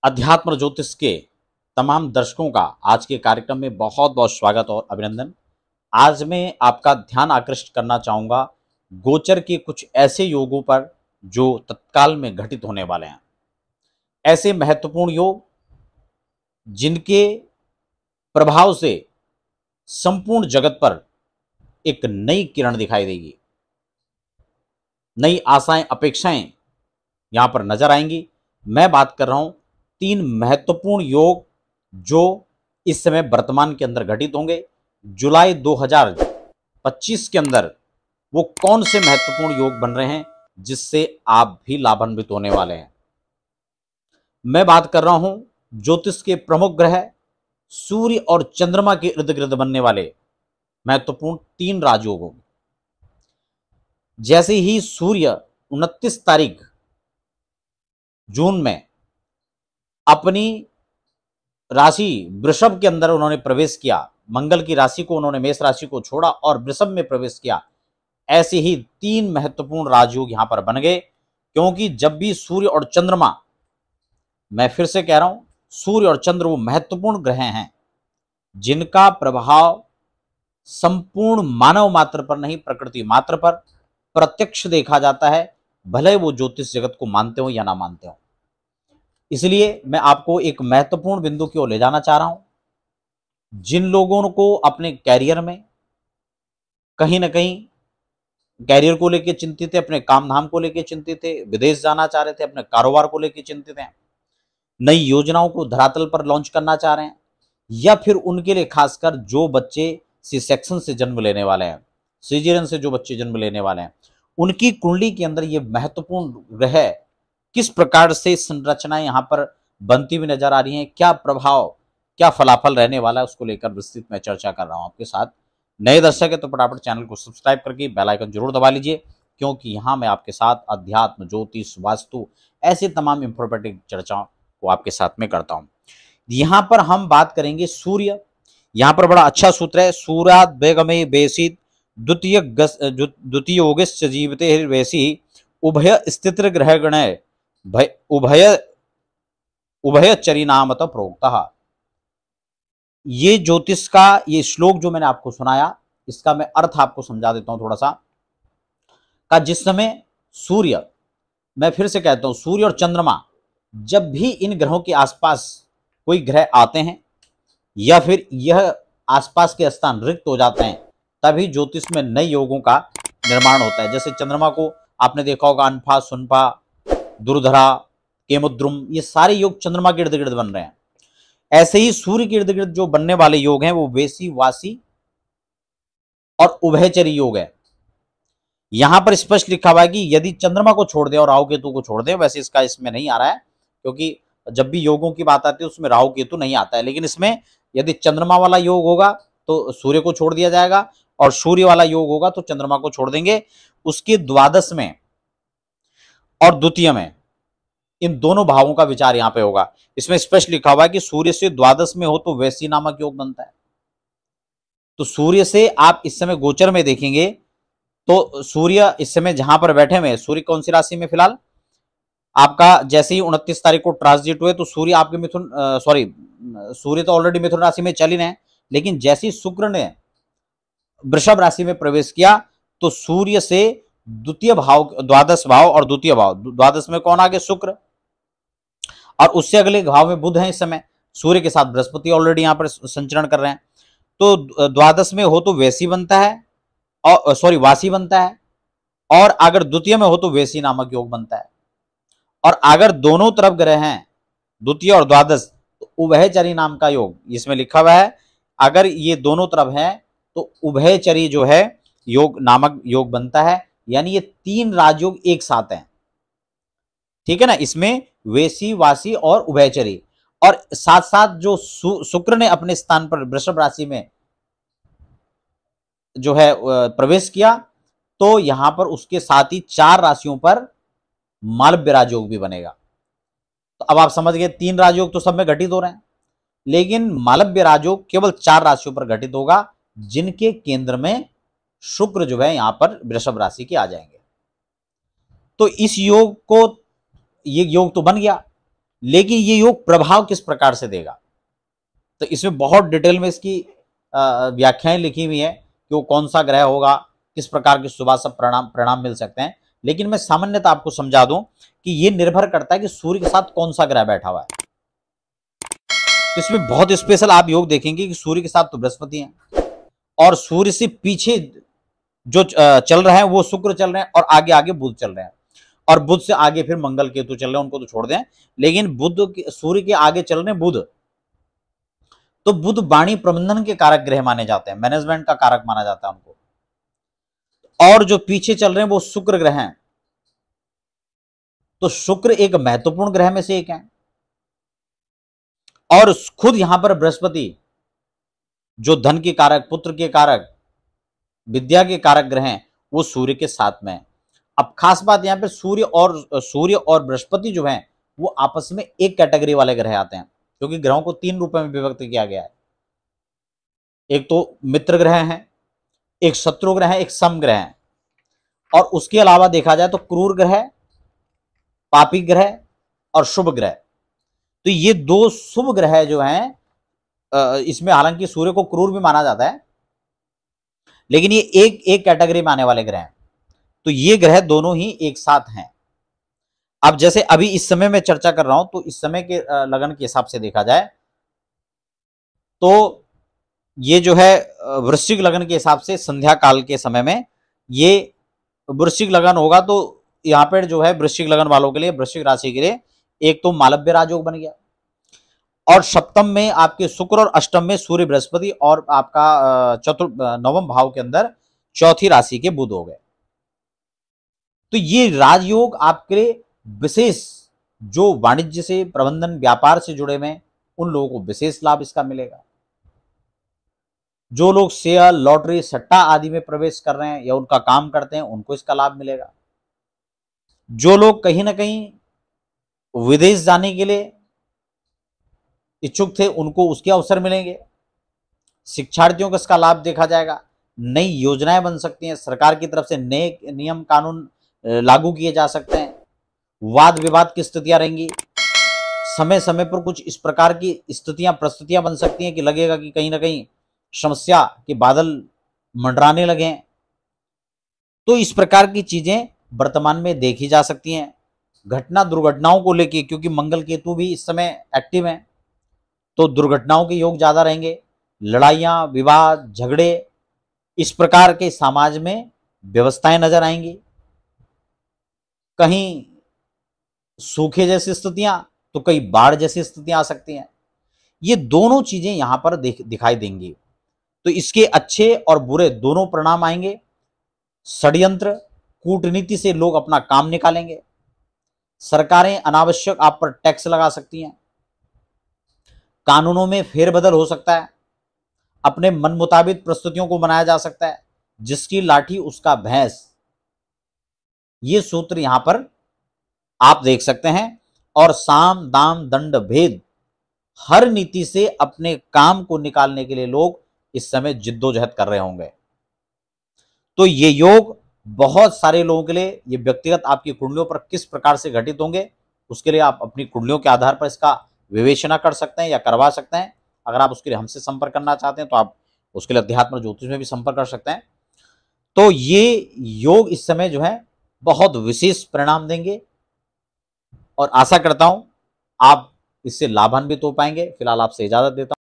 अध्यात्म ज्योतिष के तमाम दर्शकों का आज के कार्यक्रम में बहुत बहुत स्वागत और अभिनंदन। आज मैं आपका ध्यान आकृष्ट करना चाहूंगा गोचर के कुछ ऐसे योगों पर जो तत्काल में घटित होने वाले हैं। ऐसे महत्वपूर्ण योग जिनके प्रभाव से संपूर्ण जगत पर एक नई किरण दिखाई देगी, नई आशाएं अपेक्षाएं यहां पर नजर आएंगी। मैं बात कर रहा हूं 3 महत्वपूर्ण योग जो इस समय वर्तमान के अंदर घटित होंगे। जुलाई 2025 के अंदर वो कौन से महत्वपूर्ण योग बन रहे हैं जिससे आप भी लाभान्वित होने वाले हैं। मैं बात कर रहा हूं ज्योतिष के प्रमुख ग्रह सूर्य और चंद्रमा के इर्द गिर्द बनने वाले महत्वपूर्ण 3 राजयोगों। जैसे ही सूर्य 29 तारीख जून में अपनी राशि वृषभ के अंदर उन्होंने प्रवेश किया, मंगल की राशि को उन्होंने मेष राशि को छोड़ा और वृषभ में प्रवेश किया, ऐसे ही 3 महत्वपूर्ण राजयोग यहां पर बन गए। क्योंकि जब भी सूर्य और चंद्रमा, मैं फिर से कह रहा हूं, सूर्य और चंद्र वो महत्वपूर्ण ग्रह हैं जिनका प्रभाव संपूर्ण मानव मात्र पर नहीं, प्रकृति मात्र पर प्रत्यक्ष देखा जाता है, भले वो ज्योतिष जगत को मानते हो या ना मानते हो। इसलिए मैं आपको एक महत्वपूर्ण बिंदु की ओर ले जाना चाह रहा हूं। जिन लोगों को अपने कैरियर में कहीं ना कहीं कैरियर को लेकर चिंतित है, अपने काम धाम को लेकर चिंतित थे, विदेश जाना चाह रहे थे, अपने कारोबार को लेकर चिंतित हैं, नई योजनाओं को धरातल पर लॉन्च करना चाह रहे हैं, या फिर उनके लिए खासकर जो बच्चे सी सेक्शन से जन्म लेने वाले हैं, सीजरियन से जो बच्चे जन्म लेने वाले हैं, उनकी कुंडली के अंदर ये महत्वपूर्ण ग्रह किस प्रकार से संरचनाएं यहां पर बनती हुई नजर आ रही हैं, क्या प्रभाव, क्या फलाफल रहने वाला है, उसको लेकर विस्तृत मैं चर्चा कर रहा हूं आपके साथ। नए दर्शक है तो फटाफट चैनल को सब्सक्राइब करके बेल आइकन जरूर दबा लीजिए, क्योंकि यहां मैं आपके साथ अध्यात्म, ज्योतिष, वास्तु, ऐसे तमाम इंफॉर्मेटिव चर्चाओं को आपके साथ में करता हूं। यहां पर हम बात करेंगे सूर्य। यहां पर बड़ा अच्छा सूत्र है, सूर्याद बेगमे बेसित द्वितीय योगश्च जीवते वैसी उभय स्थित ग्रह गण उभय उभयचरी नामत प्रोक्तः। ये ज्योतिष का ये श्लोक जो मैंने आपको सुनाया, इसका मैं अर्थ आपको समझा देता हूं थोड़ा सा। का जिस समय सूर्य, मैं फिर से कहता हूं, सूर्य और चंद्रमा जब भी इन ग्रहों के आसपास कोई ग्रह आते हैं या फिर यह आसपास के स्थान रिक्त हो जाते हैं, तभी ज्योतिष में नए योगों का निर्माण होता है। जैसे चंद्रमा को आपने देखा होगा, अनफा, सुनफा, दुर्धरा, केमुद्रुम, ये सारे योग चंद्रमा के इर्द गिर्द बन रहे हैं। ऐसे ही सूर्य के इर्द गिर्द जो बनने वाले योग हैं वो वेसी, वासी और उभयचरी योग है। यहां पर स्पष्ट लिखा हुआ है कि यदि चंद्रमा को छोड़ दे और राहु केतु को छोड़ दे, वैसे इसका इसमें नहीं आ रहा है क्योंकि जब भी योगों की बात आती है उसमें राहु केतु नहीं आता है, लेकिन इसमें यदि चंद्रमा वाला योग होगा तो सूर्य को छोड़ दिया जाएगा और सूर्य वाला योग होगा तो चंद्रमा को छोड़ देंगे। उसके द्वादश में और द्वितीय में इन दोनों भावों का विचार यहां पे होगा। इसमें स्पष्ट लिखा हुआ है कि सूर्य से द्वादश में हो तो वैसी नामक योग बनता है। तो सूर्य से आप इस समय गोचर में देखेंगे तो सूर्य इस समय जहां पर बैठे हुए, सूर्य कौन सी राशि में फिलहाल आपका, जैसे ही 29 तारीख को ट्रांजिट हुए तो सूर्य आपके मिथुन, सूर्य तो ऑलरेडी मिथुन राशि में चल ही रहे, लेकिन जैसे ही शुक्र ने वृषभ राशि में प्रवेश किया तो सूर्य से द्वितीय भाव, द्वादश भाव और द्वितीय भाव, द्वादश में कौन आगे, शुक्र, और उससे अगले भाव में बुध है। इस समय सूर्य के साथ बृहस्पति ऑलरेडी यहां पर संचरण कर रहे हैं। तो द्वादश में हो तो वैसी बनता है, और वासी बनता है, और अगर द्वितीय में हो तो वैसी नामक योग बनता है। और अगर दोनों तरफ ग्रह हैं, द्वितीय और द्वादश, तो उभयचरी नाम का योग इसमें लिखा हुआ है। अगर ये दोनों तरफ है तो उभयचरी जो है योग नामक योग बनता है। यानी ये 3 राजयोग एक साथ हैं, ठीक है ना। इसमें वेसी, वासी और उभयचरी, और साथ साथ जो शुक्र ने अपने स्थान पर वृषभ राशि में जो है प्रवेश किया, तो यहां पर उसके साथ ही 4 राशियों पर मालव्य राजयोग भी बनेगा। तो अब आप समझ गए 3 राजयोग तो सब में घटित हो रहे हैं, लेकिन मालव्य राजयोग केवल 4 राशियों पर घटित होगा, जिनके केंद्र में शुक्र जो है यहां पर वृषभ राशि के आ जाएंगे। तो इस योग को, ये योग तो बन गया, लेकिन ये योग प्रभाव किस प्रकार से देगा, तो इसमें बहुत डिटेल में इसकी व्याख्याएं लिखी हुई है कि वो कौन सा ग्रह होगा, किस प्रकार के शुभ अशुभ परिणाम मिल सकते हैं। लेकिन मैं सामान्यतः आपको समझा दूं कि ये निर्भर करता है कि सूर्य के साथ कौन सा ग्रह बैठा हुआ है। तो इसमें बहुत स्पेशल आप योग देखेंगे कि सूर्य के साथ तो बृहस्पति है, और सूर्य से पीछे जो चल रहे हैं वो शुक्र चल रहे हैं, और आगे आगे बुध चल रहे हैं, और बुध से आगे फिर मंगल केतु चल रहे हैं, उनको तो छोड़ दें। लेकिन सूर्य के आगे चल रहे हैं बुध, तो बुध वाणी प्रबंधन के कारक ग्रह माने जाते हैं, मैनेजमेंट का कारक माना जाता है उनको। और जो पीछे चल रहे हैं वो शुक्र ग्रह हैं, तो शुक्र एक महत्वपूर्ण ग्रह में से एक है। और खुद यहां पर बृहस्पति जो धन के कारक, पुत्र के कारक, विद्या के कारक ग्रह हैं, वो सूर्य के साथ में है। अब खास बात यहां पे सूर्य और बृहस्पति जो हैं वो आपस में एक कैटेगरी वाले ग्रह आते हैं, क्योंकि ग्रहों को 3 रूपों में विभक्त किया गया है। एक तो मित्र ग्रह है, एक शत्रु ग्रह है, एक सम ग्रह है। और उसके अलावा देखा जाए तो क्रूर ग्रह, पापी ग्रह और शुभ ग्रह। तो ये 2 शुभ ग्रह जो हैं, इसमें हालांकि सूर्य को क्रूर भी माना जाता है, लेकिन ये एक कैटेगरी में आने वाले ग्रह हैं। तो ये ग्रह दोनों ही एक साथ हैं। अब जैसे अभी इस समय मैं चर्चा कर रहा हूं, तो इस समय के लगन के हिसाब से देखा जाए तो ये जो है वृश्चिक लगन के हिसाब से संध्या काल के समय में ये वृश्चिक लगन होगा। तो यहाँ पर जो है वृश्चिक लगन वालों के लिए, वृश्चिक राशि के लिए, एक तो मालव्य राजयोग बन गया, और सप्तम में आपके शुक्र, और अष्टम में सूर्य बृहस्पति, और आपका नवम भाव के अंदर चौथी राशि के बुध हो गए। तो ये राजयोग आपके लिए विशेष, जो वाणिज्य से, प्रबंधन, व्यापार से जुड़े हुए उन लोगों को विशेष लाभ इसका मिलेगा। जो लोग शेयर, लॉटरी, सट्टा आदि में प्रवेश कर रहे हैं या उनका काम करते हैं, उनको इसका लाभ मिलेगा। जो लोग कहीं ना कहीं विदेश जाने के लिए इच्छुक थे, उनको उसके अवसर मिलेंगे। शिक्षार्थियों को इसका लाभ देखा जाएगा। नई योजनाएं बन सकती हैं, सरकार की तरफ से नए नियम कानून लागू किए जा सकते हैं। वाद विवाद की स्थितियां रहेंगी। समय समय पर कुछ इस प्रकार की स्थितियां, परिस्थितियां बन सकती हैं कि लगेगा कि कहीं ना कहीं समस्या के बादल मंडराने लगे। तो इस प्रकार की चीजें वर्तमान में देखी जा सकती हैं। घटना दुर्घटनाओं को लेकर, क्योंकि मंगल केतु भी इस समय एक्टिव हैं, तो दुर्घटनाओं के योग ज्यादा रहेंगे। लड़ाइयां, विवाद, झगड़े, इस प्रकार के समाज में व्यवस्थाएं नजर आएंगी। कहीं सूखे जैसी स्थितियां, तो कई बाढ़ जैसी स्थितियां आ सकती हैं। ये दोनों चीजें यहां पर दिखाई देंगी। तो इसके अच्छे और बुरे दोनों परिणाम आएंगे। षड्यंत्र, कूटनीति से लोग अपना काम निकालेंगे। सरकारें अनावश्यक आप पर टैक्स लगा सकती हैं। कानूनों में फेरबदल हो सकता है। अपने मन मुताबिक प्रस्तुतियों को बनाया जा सकता है। जिसकी लाठी उसका भैंस, ये सूत्र यहां पर आप देख सकते हैं। और साम, दाम, दंड, भेद, हर नीति से अपने काम को निकालने के लिए लोग इस समय जिद्दोजहद कर रहे होंगे। तो ये योग बहुत सारे लोगों के लिए, ये व्यक्तिगत आपकी कुंडलियों पर किस प्रकार से घटित होंगे, उसके लिए आप अपनी कुंडलियों के आधार पर इसका विवेचना कर सकते हैं या करवा सकते हैं। अगर आप उसके लिए हमसे संपर्क करना चाहते हैं तो आप उसके लिए अध्यात्म ज्योतिष में भी संपर्क कर सकते हैं। तो ये योग इस समय जो है बहुत विशेष परिणाम देंगे, और आशा करता हूं आप इससे लाभान्वित हो पाएंगे। फिलहाल आपसे इजाजत देता हूं।